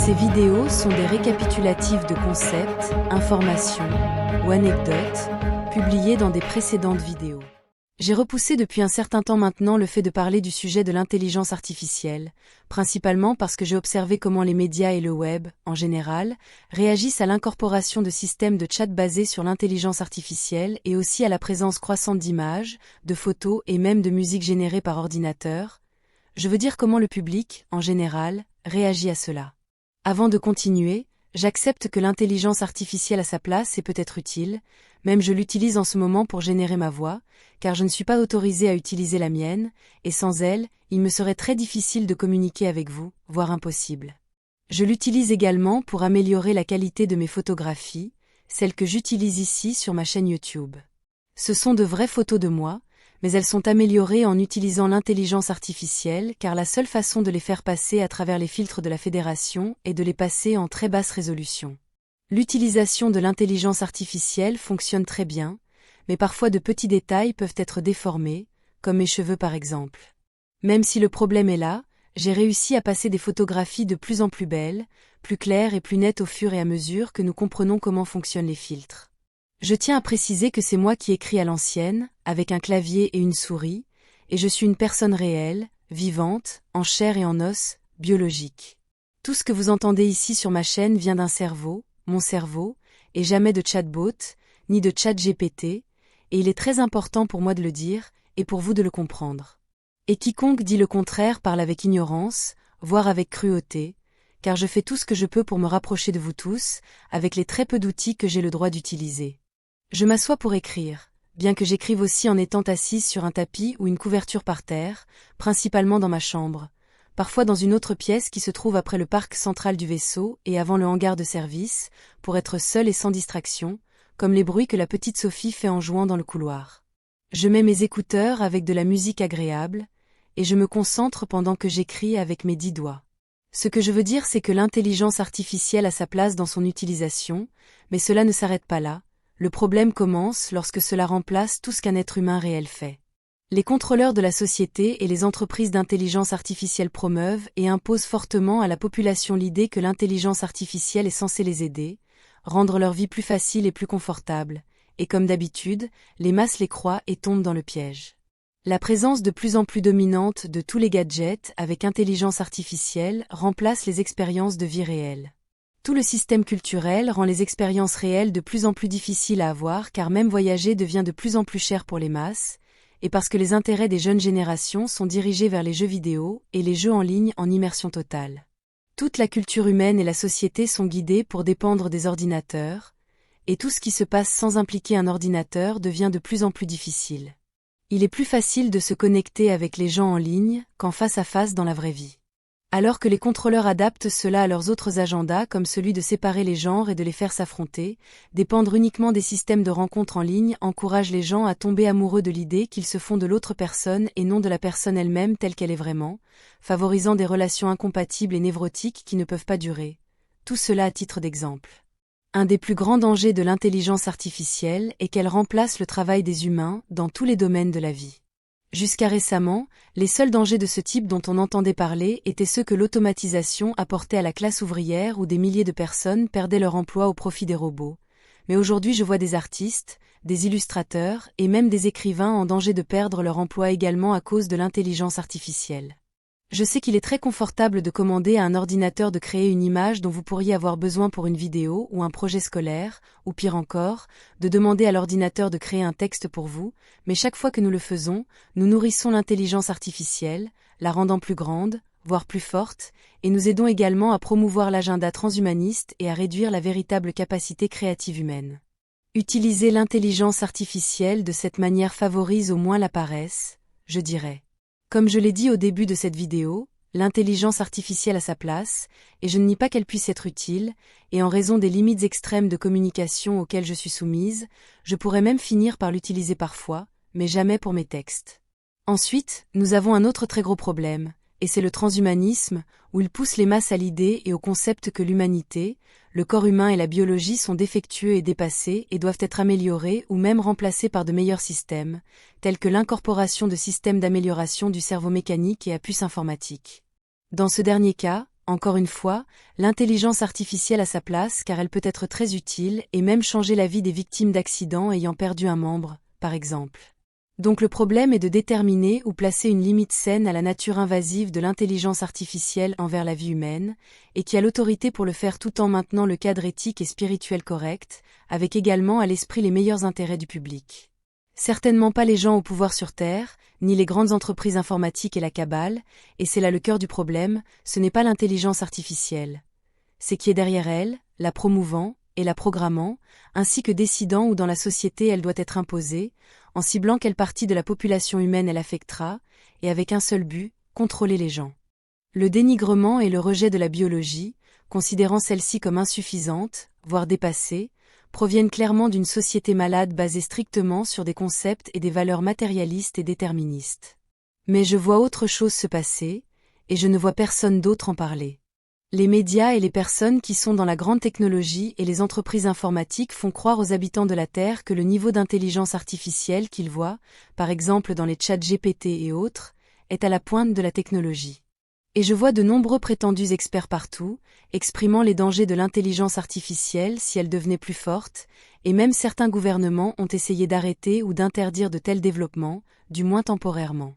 Ces vidéos sont des récapitulatifs de concepts, informations ou anecdotes publiés dans des précédentes vidéos. J'ai repoussé depuis un certain temps maintenant le fait de parler du sujet de l'intelligence artificielle, principalement parce que j'ai observé comment les médias et le web, en général, réagissent à l'incorporation de systèmes de chat basés sur l'intelligence artificielle et aussi à la présence croissante d'images, de photos et même de musique générée par ordinateur. Je veux dire comment le public, en général, réagit à cela. Avant de continuer, j'accepte que l'intelligence artificielle à sa place est peut-être utile, même je l'utilise en ce moment pour générer ma voix, car je ne suis pas autorisée à utiliser la mienne, et sans elle, il me serait très difficile de communiquer avec vous, voire impossible. Je l'utilise également pour améliorer la qualité de mes photographies, celles que j'utilise ici sur ma chaîne YouTube. Ce sont de vraies photos de moi, mais elles sont améliorées en utilisant l'intelligence artificielle car la seule façon de les faire passer à travers les filtres de la Fédération est de les passer en très basse résolution. L'utilisation de l'intelligence artificielle fonctionne très bien, mais parfois de petits détails peuvent être déformés, comme mes cheveux par exemple. Même si le problème est là, j'ai réussi à passer des photographies de plus en plus belles, plus claires et plus nettes au fur et à mesure que nous comprenons comment fonctionnent les filtres. Je tiens à préciser que c'est moi qui écris à l'ancienne, avec un clavier et une souris, et je suis une personne réelle, vivante, en chair et en os, biologique. Tout ce que vous entendez ici sur ma chaîne vient d'un cerveau, mon cerveau, et jamais de chatbot, ni de chat GPT, et il est très important pour moi de le dire, et pour vous de le comprendre. Et quiconque dit le contraire parle avec ignorance, voire avec cruauté, car je fais tout ce que je peux pour me rapprocher de vous tous, avec les très peu d'outils que j'ai le droit d'utiliser. Je m'assois pour écrire, bien que j'écrive aussi en étant assise sur un tapis ou une couverture par terre, principalement dans ma chambre, parfois dans une autre pièce qui se trouve après le parc central du vaisseau et avant le hangar de service, pour être seule et sans distraction, comme les bruits que la petite Sophie fait en jouant dans le couloir. Je mets mes écouteurs avec de la musique agréable, et je me concentre pendant que j'écris avec mes 10 doigts. Ce que je veux dire c'est que l'intelligence artificielle a sa place dans son utilisation, mais cela ne s'arrête pas là. Le problème commence lorsque cela remplace tout ce qu'un être humain réel fait. Les contrôleurs de la société et les entreprises d'intelligence artificielle promeuvent et imposent fortement à la population l'idée que l'intelligence artificielle est censée les aider, rendre leur vie plus facile et plus confortable, et comme d'habitude, les masses les croient et tombent dans le piège. La présence de plus en plus dominante de tous les gadgets avec intelligence artificielle remplace les expériences de vie réelle. Tout le système culturel rend les expériences réelles de plus en plus difficiles à avoir car même voyager devient de plus en plus cher pour les masses, et parce que les intérêts des jeunes générations sont dirigés vers les jeux vidéo et les jeux en ligne en immersion totale. Toute la culture humaine et la société sont guidées pour dépendre des ordinateurs, et tout ce qui se passe sans impliquer un ordinateur devient de plus en plus difficile. Il est plus facile de se connecter avec les gens en ligne qu'en face à face dans la vraie vie. Alors que les contrôleurs adaptent cela à leurs autres agendas comme celui de séparer les genres et de les faire s'affronter, dépendre uniquement des systèmes de rencontres en ligne encourage les gens à tomber amoureux de l'idée qu'ils se font de l'autre personne et non de la personne elle-même telle qu'elle est vraiment, favorisant des relations incompatibles et névrotiques qui ne peuvent pas durer. Tout cela à titre d'exemple. Un des plus grands dangers de l'intelligence artificielle est qu'elle remplace le travail des humains dans tous les domaines de la vie. Jusqu'à récemment, les seuls dangers de ce type dont on entendait parler étaient ceux que l'automatisation apportait à la classe ouvrière où des milliers de personnes perdaient leur emploi au profit des robots. Mais aujourd'hui je vois des artistes, des illustrateurs et même des écrivains en danger de perdre leur emploi également à cause de l'intelligence artificielle. Je sais qu'il est très confortable de commander à un ordinateur de créer une image dont vous pourriez avoir besoin pour une vidéo ou un projet scolaire, ou pire encore, de demander à l'ordinateur de créer un texte pour vous, mais chaque fois que nous le faisons, nous nourrissons l'intelligence artificielle, la rendant plus grande, voire plus forte, et nous aidons également à promouvoir l'agenda transhumaniste et à réduire la véritable capacité créative humaine. Utiliser l'intelligence artificielle de cette manière favorise au moins la paresse, je dirais. Comme je l'ai dit au début de cette vidéo, l'intelligence artificielle a sa place, et je ne nie pas qu'elle puisse être utile, et en raison des limites extrêmes de communication auxquelles je suis soumise, je pourrais même finir par l'utiliser parfois, mais jamais pour mes textes. Ensuite, nous avons un autre très gros problème, et c'est le transhumanisme, où il pousse les masses à l'idée et au concept que l'humanité, le corps humain et la biologie sont défectueux et dépassés et doivent être améliorés ou même remplacés par de meilleurs systèmes, tels que l'incorporation de systèmes d'amélioration du cerveau mécanique et à puce informatique. Dans ce dernier cas, Encore une fois, l'intelligence artificielle a sa place car elle peut être très utile et même changer la vie des victimes d'accidents ayant perdu un membre, par exemple. Donc le problème est de déterminer ou placer une limite saine à la nature invasive de l'intelligence artificielle envers la vie humaine, et qui a l'autorité pour le faire tout en maintenant le cadre éthique et spirituel correct, avec également à l'esprit les meilleurs intérêts du public. Certainement pas les gens au pouvoir sur Terre, ni les grandes entreprises informatiques et la cabale, et c'est là le cœur du problème, ce n'est pas l'intelligence artificielle. C'est qui est derrière elle, la promouvant et la programmant, ainsi que décidant où dans la société elle doit être imposée, en ciblant quelle partie de la population humaine elle affectera, et avec un seul but, contrôler les gens. Le dénigrement et le rejet de la biologie, considérant celle-ci comme insuffisante, voire dépassée, proviennent clairement d'une société malade basée strictement sur des concepts et des valeurs matérialistes et déterministes. Mais je vois autre chose se passer, et je ne vois personne d'autre en parler. Les médias et les personnes qui sont dans la grande technologie et les entreprises informatiques font croire aux habitants de la Terre que le niveau d'intelligence artificielle qu'ils voient, par exemple dans les chats GPT et autres, est à la pointe de la technologie. Et je vois de nombreux prétendus experts partout, exprimant les dangers de l'intelligence artificielle si elle devenait plus forte, et même certains gouvernements ont essayé d'arrêter ou d'interdire de tels développements, du moins temporairement.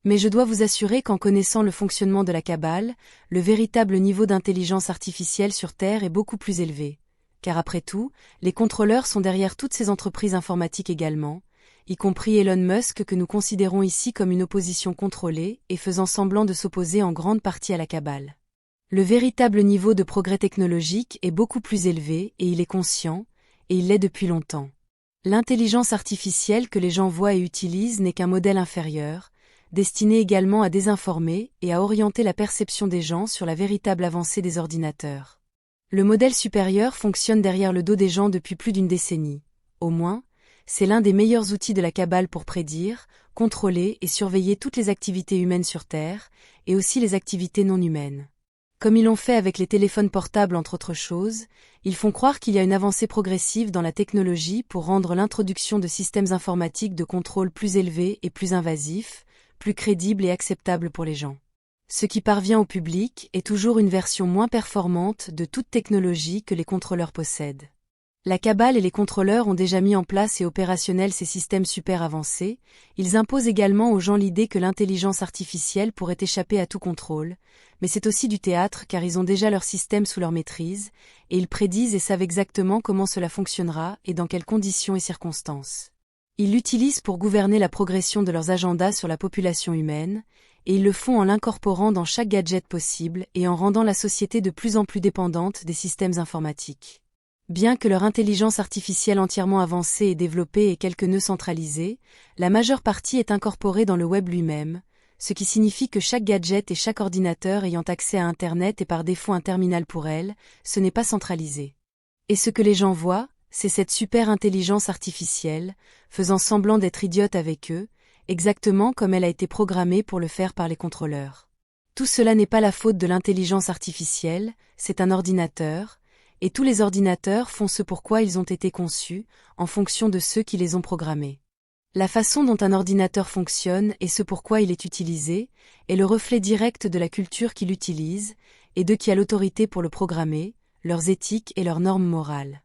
Mais je dois vous assurer qu'en connaissant le fonctionnement de la cabale, le véritable niveau d'intelligence artificielle sur Terre est beaucoup plus élevé. Car après tout, les contrôleurs sont derrière toutes ces entreprises informatiques également, y compris Elon Musk que nous considérons ici comme une opposition contrôlée et faisant semblant de s'opposer en grande partie à la cabale. Le véritable niveau de progrès technologique est beaucoup plus élevé et il est conscient, et il l'est depuis longtemps. L'intelligence artificielle que les gens voient et utilisent n'est qu'un modèle inférieur, destiné également à désinformer et à orienter la perception des gens sur la véritable avancée des ordinateurs. Le modèle supérieur fonctionne derrière le dos des gens depuis plus d'une décennie. Au moins, c'est l'un des meilleurs outils de la cabale pour prédire, contrôler et surveiller toutes les activités humaines sur Terre, et aussi les activités non humaines. Comme ils l'ont fait avec les téléphones portables entre autres choses, ils font croire qu'il y a une avancée progressive dans la technologie pour rendre l'introduction de systèmes informatiques de contrôle plus élevés et plus invasifs, plus crédibles et acceptables pour les gens. Ce qui parvient au public est toujours une version moins performante de toute technologie que les contrôleurs possèdent. La cabale et les contrôleurs ont déjà mis en place et opérationnels ces systèmes super avancés, ils imposent également aux gens l'idée que l'intelligence artificielle pourrait échapper à tout contrôle, mais c'est aussi du théâtre car ils ont déjà leur système sous leur maîtrise, et ils prédisent et savent exactement comment cela fonctionnera et dans quelles conditions et circonstances. Ils l'utilisent pour gouverner la progression de leurs agendas sur la population humaine, et ils le font en l'incorporant dans chaque gadget possible et en rendant la société de plus en plus dépendante des systèmes informatiques. Bien que leur intelligence artificielle entièrement avancée et développée ait quelques nœuds centralisés, la majeure partie est incorporée dans le web lui-même, ce qui signifie que chaque gadget et chaque ordinateur ayant accès à Internet et par défaut un terminal pour elle, ce n'est pas centralisé. Et ce que les gens voient, c'est cette super intelligence artificielle, faisant semblant d'être idiote avec eux, exactement comme elle a été programmée pour le faire par les contrôleurs. Tout cela n'est pas la faute de l'intelligence artificielle, c'est un ordinateur, et tous les ordinateurs font ce pour quoi ils ont été conçus, en fonction de ceux qui les ont programmés. La façon dont un ordinateur fonctionne et ce pour quoi il est utilisé, est le reflet direct de la culture qu'il utilise, et de qui a l'autorité pour le programmer, leurs éthiques et leurs normes morales.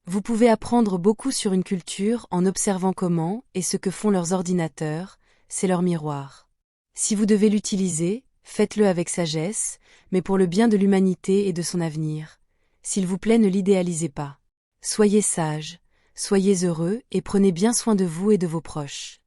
Vous pouvez apprendre beaucoup sur une culture en observant comment et ce que font leurs ordinateurs, c'est leur miroir. Si vous devez l'utiliser, faites-le avec sagesse, mais pour le bien de l'humanité et de son avenir. S'il vous plaît, ne l'idéalisez pas. Soyez sages, soyez heureux et prenez bien soin de vous et de vos proches.